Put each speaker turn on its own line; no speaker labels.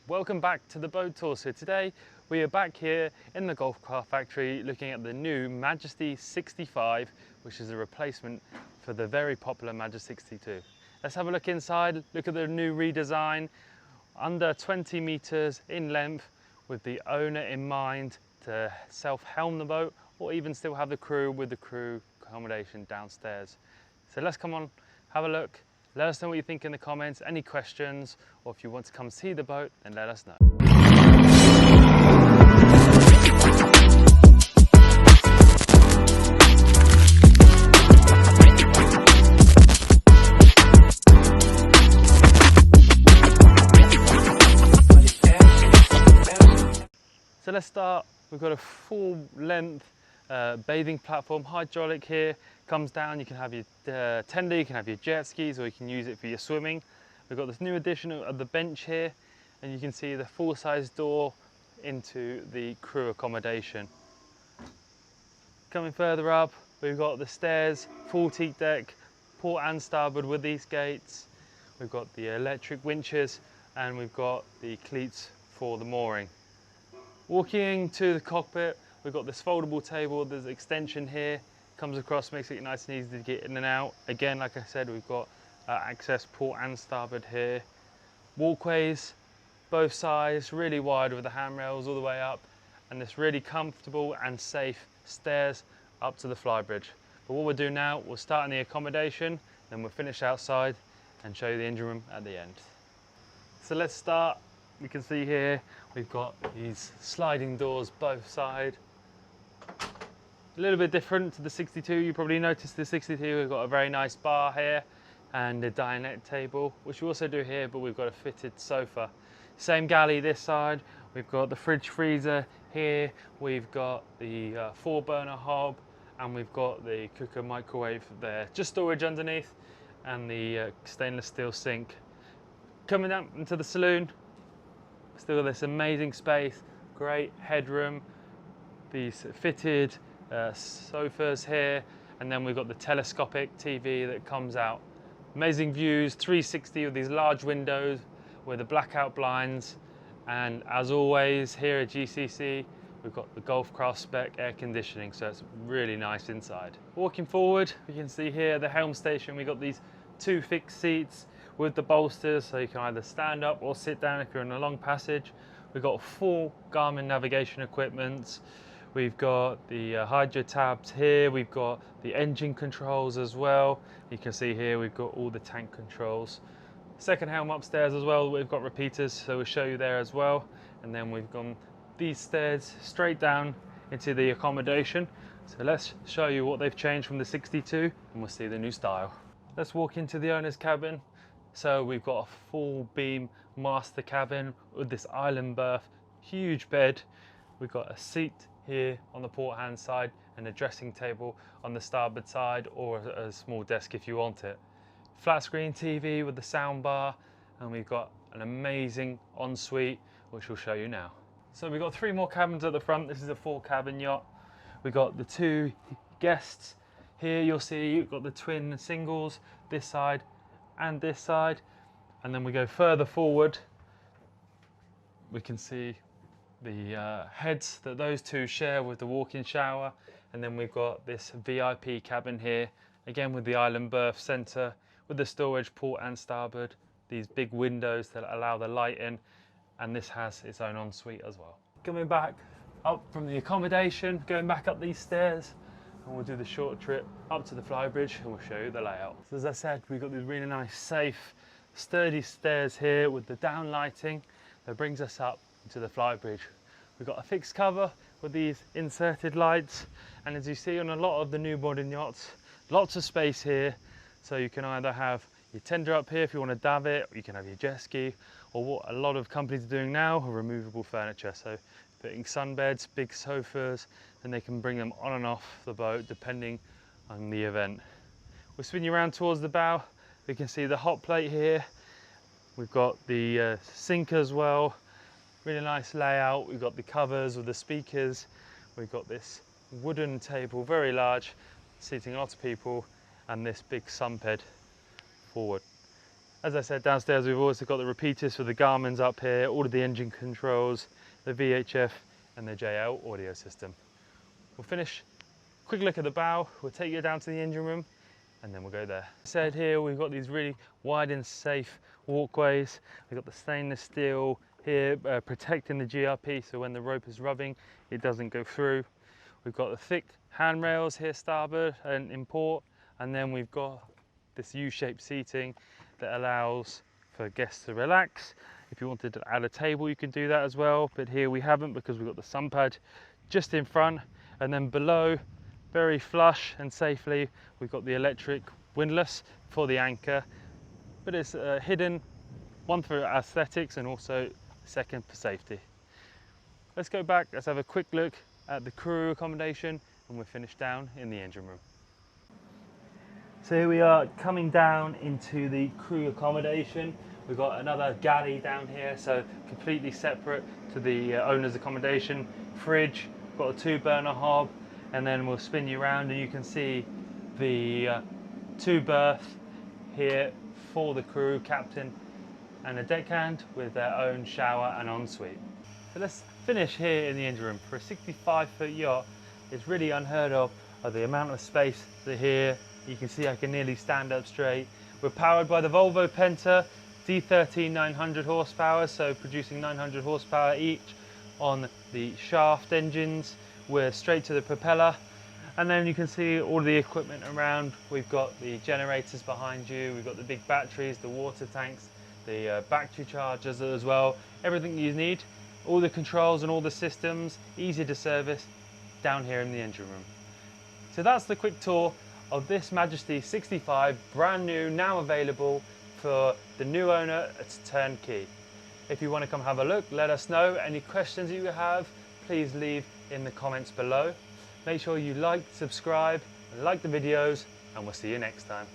Welcome back to the boat tour. So today we are back here in the Golf Car Factory looking at the new Majesty 65, which is a replacement for the very popular Majesty 62. Let's have a look inside, look at the new redesign, under 20 meters in length, with the owner in mind to self-helm the boat, or even still have the crew with the crew accommodation downstairs. So let's come on, have a look. Let us know what you think in the comments, any questions, or if you want to come see the boat, then let us know. So let's start. We've got a full length bathing platform, hydraulic here, comes down, you can have your tender, you can have your jet skis, or you can use it for your swimming. We've got this new addition of the bench here, and you can see the full-size door into the crew accommodation. Coming further up, we've got the stairs, full teak deck, port and starboard with these gates. We've got the electric winches, and we've got the cleats for the mooring. Walking to the cockpit, we've got this foldable table, there's an extension here, comes across, makes it nice and easy to get in and out. Again, like I said, we've got access port and starboard here. Walkways, both sides, really wide with the handrails all the way up, and this really comfortable and safe stairs up to the Flybridge. But what we'll do now, we'll start in the accommodation, then we'll finish outside and show you the engine room at the end. So let's start. You can see here, we've got these sliding doors both sides. A little bit different to the 62. You probably noticed the 62, we've got a very nice bar here and a dinette table, which we also do here, but we've got a fitted sofa. Same galley this side, we've got the fridge freezer here, we've got the 4-burner hob, and we've got the cooker microwave there. Just storage underneath, and the stainless steel sink. Coming down into the saloon, still got this amazing space, great headroom, these fitted sofas here, and then we've got the telescopic TV that comes out. Amazing views, 360 with these large windows with the blackout blinds, and as always here at GCC we've got the Golf Craft spec air conditioning, so it's really nice inside. Walking forward, you can see here the helm station. We've got these 2 fixed seats with the bolsters, so you can either stand up or sit down if you're in a long passage. We've got full Garmin navigation equipment. We've got the hydro tabs here. We've got the engine controls as well. You can see here we've got all the tank controls. Second helm upstairs as well, we've got repeaters, so we'll show you there as well. And then we've gone these stairs straight down into the accommodation. So let's show you what they've changed from the 62, and we'll see the new style. Let's walk into the owner's cabin. So we've got a full beam master cabin with this island berth, huge bed. We've got a seat here on the port hand side and a dressing table on the starboard side, or a small desk if you want it. Flat screen TV with the sound bar, and we've got an amazing ensuite which we'll show you now. So we've got 3 more cabins at the front. This is a 4-cabin yacht. We've got the 2 guests here. You'll see you've got the twin singles this side and this side, and then we go further forward, we can see the heads that those 2 share with the walk-in shower, and then we've got this VIP cabin here, again with the island berth centre, with the storage port and starboard, these big windows that allow the light in, and this has its own ensuite as well. Coming back up from the accommodation, going back up these stairs, and we'll do the short trip up to the Flybridge and we'll show you the layout. So as I said, we've got these really nice, safe, sturdy stairs here with the down lighting that brings us up to the Flybridge. We've got a fixed cover with these inserted lights, and as you see on a lot of the new modern yachts, lots of space here, so you can either have your tender up here if you want to dav it, or you can have your jet ski, or what a lot of companies are doing now are removable furniture. So putting sunbeds, big sofas, and they can bring them on and off the boat depending on the event. We'll spin you around towards the bow. We can see the hot plate here. We've got the sink as well. Really nice layout. We've got the covers with the speakers. We've got this wooden table, very large, seating a lot of people, and this big sunbed forward. As I said, downstairs we've also got the repeaters for the Garmin's up here, all of the engine controls, the VHF and the JL audio system. We'll finish, quick look at the bow, we'll take you down to the engine room and then we'll go there. Said here we've got these really wide and safe walkways. We've got the stainless steel here protecting the GRP, so when the rope is rubbing it doesn't go through. We've got the thick handrails here starboard and in port, and then we've got this U-shaped seating that allows for guests to relax. If you wanted to add a table you can do that as well, but here we haven't because we've got the sun pad just in front, and then below, very flush and safely, we've got the electric windlass for the anchor, but it's hidden, one for aesthetics and also second for safety. Let's go back, let's have a quick look at the crew accommodation and we're finished down in the engine room. So here we are coming down into the crew accommodation. We've got another galley down here, so completely separate to the owner's accommodation. Fridge, got a 2-burner hob, and then we'll spin you around and you can see the 2-berth here for the crew, captain and a deckhand with their own shower and ensuite. So let's finish here in the engine room. For a 65-foot yacht, it's really unheard of the amount of space that here. You can see I can nearly stand up straight. We're powered by the Volvo Penta D13 900 horsepower, so producing 900 horsepower each on the shaft engines. We're straight to the propeller, and then you can see all the equipment around. We've got the generators behind you, we've got the big batteries, the water tanks, the battery chargers as well. Everything you need, all the controls and all the systems, easy to service down here in the engine room. So that's the quick tour of this Majesty 65, brand new, now available for the new owner. It's turnkey. If you want to come have a look, let us know. Any questions you have, please leave in the comments below. Make sure you like, subscribe, and like the videos, and we'll see you next time.